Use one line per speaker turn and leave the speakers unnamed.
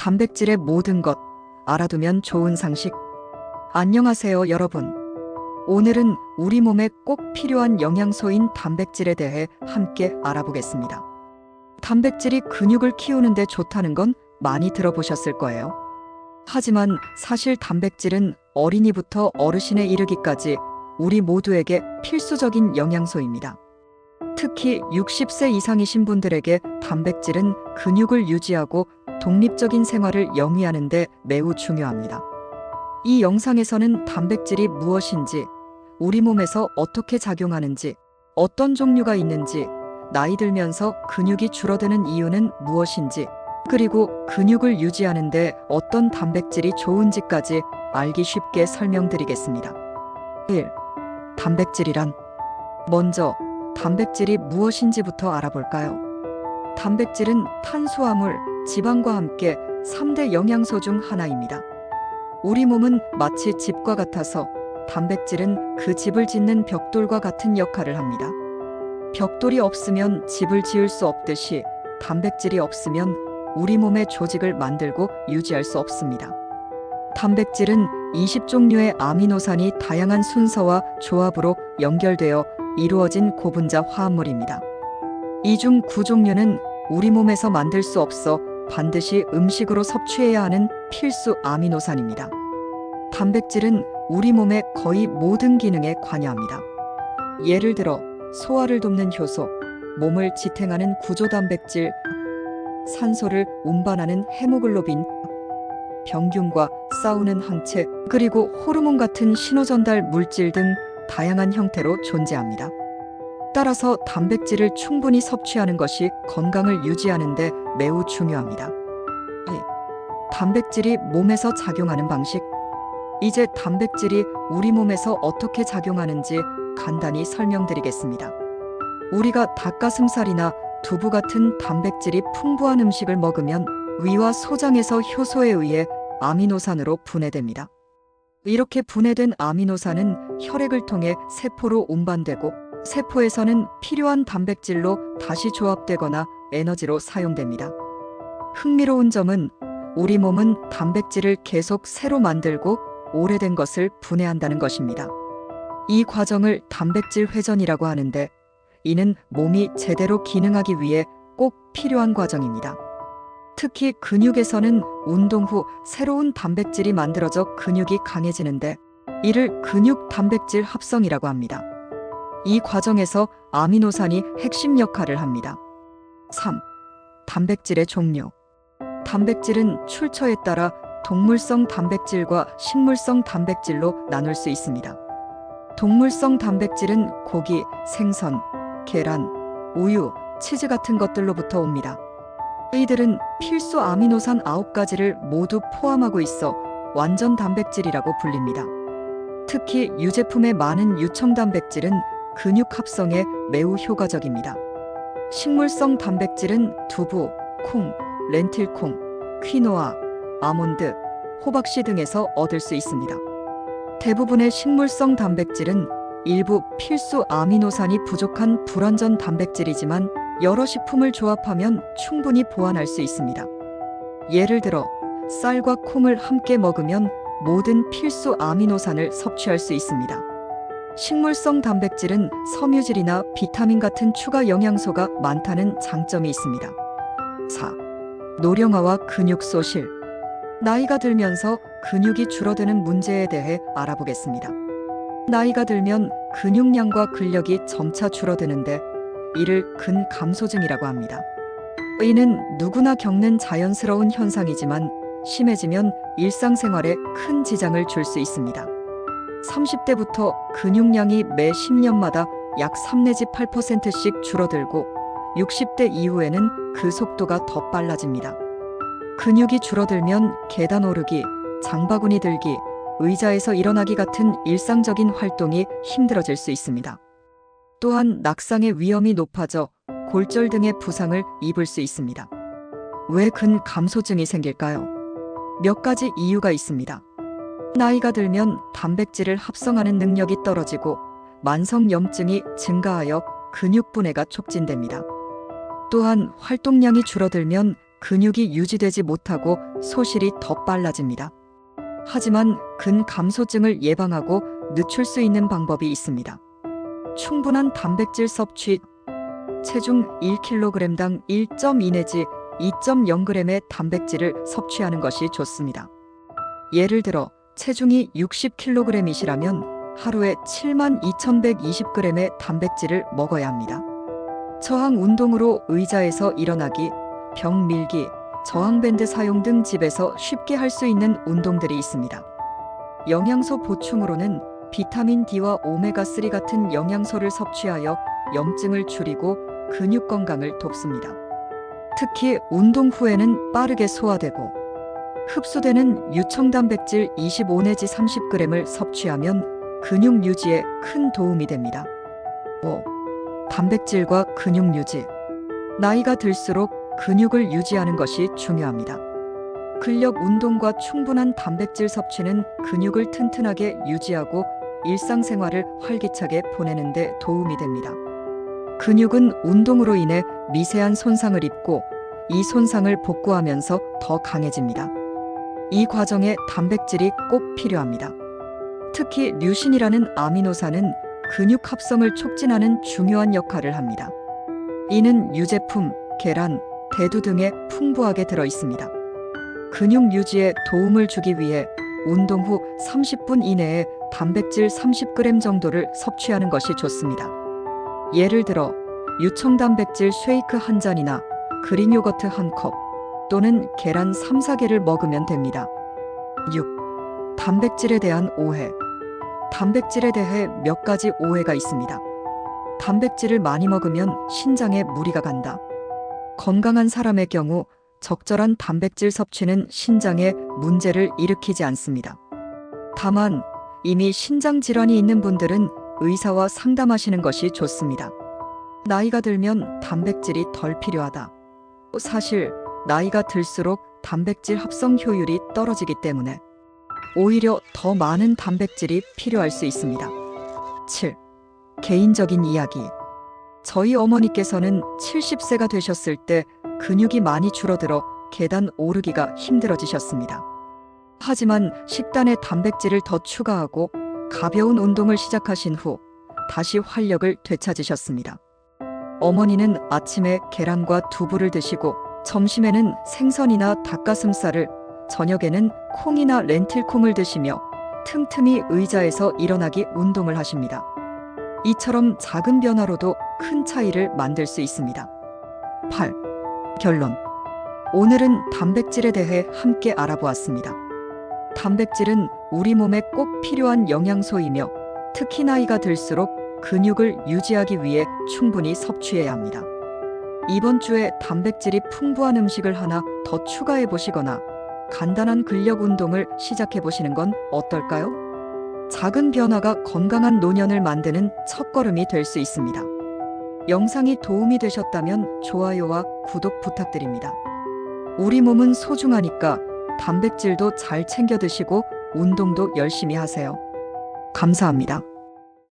단백질의 모든 것, 알아두면 좋은 상식. 안녕하세요, 여러분. 오늘은 우리 몸에 꼭 필요한 영양소인 단백질에 대해 함께 알아보겠습니다. 단백질이 근육을 키우는 데 좋다는 건 많이 들어보셨을 거예요. 하지만 사실 단백질은 어린이부터 어르신에 이르기까지 우리 모두에게 필수적인 영양소입니다. 특히 60세 이상이신 분들에게 단백질은 근육을 유지하고 독립적인 생활을 영위하는 데 매우 중요합니다. 이 영상에서는 단백질이 무엇인지, 우리 몸에서 어떻게 작용하는지, 어떤 종류가 있는지, 나이 들면서 근육이 줄어드는 이유는 무엇인지, 그리고 근육을 유지하는 데 어떤 단백질이 좋은지까지 알기 쉽게 설명드리겠습니다. 1. 단백질이란? 먼저 단백질이 무엇인지부터 알아볼까요? 단백질은 탄수화물, 지방과 함께 3대 영양소 중 하나입니다. 우리 몸은 마치 집과 같아서 단백질은 그 집을 짓는 벽돌과 같은 역할을 합니다. 벽돌이 없으면 집을 지을 수 없듯이 단백질이 없으면 우리 몸의 조직을 만들고 유지할 수 없습니다. 단백질은 20종류의 아미노산이 다양한 순서와 조합으로 연결되어 이루어진 고분자 화합물입니다. 이 중 9종류는 우리 몸에서 만들 수 없어 반드시 음식으로 섭취해야 하는 필수 아미노산입니다. 단백질은 우리 몸의 거의 모든 기능에 관여합니다. 예를 들어 소화를 돕는 효소, 몸을 지탱하는 구조단백질, 산소를 운반하는 헤모글로빈, 병균과 싸우는 항체, 그리고 호르몬 같은 신호전달 물질 등 다양한 형태로 존재합니다. 따라서 단백질을 충분히 섭취하는 것이 건강을 유지하는 데 매우 중요합니다. 단백질이 몸에서 작용하는 방식. 이제 단백질이 우리 몸에서 어떻게 작용하는지 간단히 설명드리겠습니다. 우리가 닭가슴살이나 두부 같은 단백질이 풍부한 음식을 먹으면 위와 소장에서 효소에 의해 아미노산으로 분해됩니다. 이렇게 분해된 아미노산은 혈액을 통해 세포로 운반되고 세포에서는 필요한 단백질로 다시 조합되거나 에너지로 사용됩니다. 흥미로운 점은 우리 몸은 단백질을 계속 새로 만들고 오래된 것을 분해한다는 것입니다. 이 과정을 단백질 회전이라고 하는데 이는 몸이 제대로 기능하기 위해 꼭 필요한 과정입니다. 특히 근육에서는 운동 후 새로운 단백질이 만들어져 근육이 강해지는데 이를 근육 단백질 합성이라고 합니다. 이 과정에서 아미노산이 핵심 역할을 합니다. 3. 단백질의 종류. 단백질은 출처에 따라 동물성 단백질과 식물성 단백질로 나눌 수 있습니다. 동물성 단백질은 고기, 생선, 계란, 우유, 치즈 같은 것들로부터 옵니다. 이들은 필수 아미노산 9가지를 모두 포함하고 있어 완전 단백질이라고 불립니다. 특히 유제품의 많은 유청 단백질은 근육 합성에 매우 효과적입니다. 식물성 단백질은 두부, 콩, 렌틸콩, 퀴노아, 아몬드, 호박씨 등에서 얻을 수 있습니다. 대부분의 식물성 단백질은 일부 필수 아미노산이 부족한 불완전 단백질이지만 여러 식품을 조합하면 충분히 보완할 수 있습니다. 예를 들어 쌀과 콩을 함께 먹으면 모든 필수 아미노산을 섭취할 수 있습니다. 식물성 단백질은 섬유질이나 비타민 같은 추가 영양소가 많다는 장점이 있습니다. 4. 노령화와 근육 소실. 나이가 들면서 근육이 줄어드는 문제에 대해 알아보겠습니다. 나이가 들면 근육량과 근력이 점차 줄어드는데 이를 근감소증이라고 합니다. 이는 누구나 겪는 자연스러운 현상이지만 심해지면 일상생활에 큰 지장을 줄 수 있습니다. 30대부터 근육량이 매 10년마다 약 3 내지 8%씩 줄어들고 60대 이후에는 그 속도가 더 빨라집니다. 근육이 줄어들면 계단 오르기, 장바구니 들기, 의자에서 일어나기 같은 일상적인 활동이 힘들어질 수 있습니다. 또한 낙상의 위험이 높아져 골절 등의 부상을 입을 수 있습니다. 왜 근감소증이 생길까요? 몇 가지 이유가 있습니다. 나이가 들면 단백질을 합성하는 능력이 떨어지고 만성염증이 증가하여 근육 분해가 촉진됩니다. 또한 활동량이 줄어들면 근육이 유지되지 못하고 소실이 더 빨라집니다. 하지만 근감소증을 예방하고 늦출 수 있는 방법이 있습니다. 충분한 단백질 섭취. 체중 1kg당 1.2 내지 2.0g의 단백질을 섭취하는 것이 좋습니다. 예를 들어 체중이 60kg이시라면 하루에 72,120g의 단백질을 먹어야 합니다. 저항 운동으로 의자에서 일어나기, 벽 밀기, 저항밴드 사용 등 집에서 쉽게 할 수 있는 운동들이 있습니다. 영양소 보충으로는 비타민 D와 오메가3 같은 영양소를 섭취하여 염증을 줄이고 근육 건강을 돕습니다. 특히 운동 후에는 빠르게 소화되고 흡수되는 유청단백질 25 내지 30g을 섭취하면 근육 유지에 큰 도움이 됩니다. 5. 단백질과 근육 유지. 나이가 들수록 근육을 유지하는 것이 중요합니다. 근력 운동과 충분한 단백질 섭취는 근육을 튼튼하게 유지하고 일상생활을 활기차게 보내는 데 도움이 됩니다. 근육은 운동으로 인해 미세한 손상을 입고 이 손상을 복구하면서 더 강해집니다. 이 과정에 단백질이 꼭 필요합니다. 특히 류신이라는 아미노산은 근육 합성을 촉진하는 중요한 역할을 합니다. 이는 유제품, 계란, 대두 등에 풍부하게 들어 있습니다. 근육 유지에 도움을 주기 위해 운동 후 30분 이내에 단백질 30g 정도를 섭취하는 것이 좋습니다. 예를 들어 유청단백질 쉐이크 한 잔이나 그릭 요거트 한 컵 또는 계란 3, 4개를 먹으면 됩니다. 6. 단백질에 대한 오해. 단백질에 대해 몇 가지 오해가 있습니다. 단백질을 많이 먹으면 신장에 무리가 간다. 건강한 사람의 경우 적절한 단백질 섭취는 신장에 문제를 일으키지 않습니다. 다만 이미 신장 질환이 있는 분들은 의사와 상담하시는 것이 좋습니다. 나이가 들면 단백질이 덜 필요하다. 사실 나이가 들수록 단백질 합성 효율이 떨어지기 때문에 오히려 더 많은 단백질이 필요할 수 있습니다. 7. 개인적인 이야기. 저희 어머니께서는 70세가 되셨을 때 근육이 많이 줄어들어 계단 오르기가 힘들어지셨습니다. 하지만 식단에 단백질을 더 추가하고 가벼운 운동을 시작하신 후 다시 활력을 되찾으셨습니다. 어머니는 아침에 계란과 두부를 드시고 점심에는 생선이나 닭가슴살을, 저녁에는 콩이나 렌틸콩을 드시며 틈틈이 의자에서 일어나기 운동을 하십니다. 이처럼 작은 변화로도 큰 차이를 만들 수 있습니다. 8. 결론. 오늘은 단백질에 대해 함께 알아보았습니다. 단백질은 우리 몸에 꼭 필요한 영양소이며 특히 나이가 들수록 근육을 유지하기 위해 충분히 섭취해야 합니다. 이번 주에 단백질이 풍부한 음식을 하나 더 추가해 보시거나 간단한 근력 운동을 시작해 보시는 건 어떨까요? 작은 변화가 건강한 노년을 만드는 첫걸음이 될 수 있습니다. 영상이 도움이 되셨다면 좋아요와 구독 부탁드립니다. 우리 몸은 소중하니까 단백질도 잘 챙겨 드시고 운동도 열심히 하세요. 감사합니다.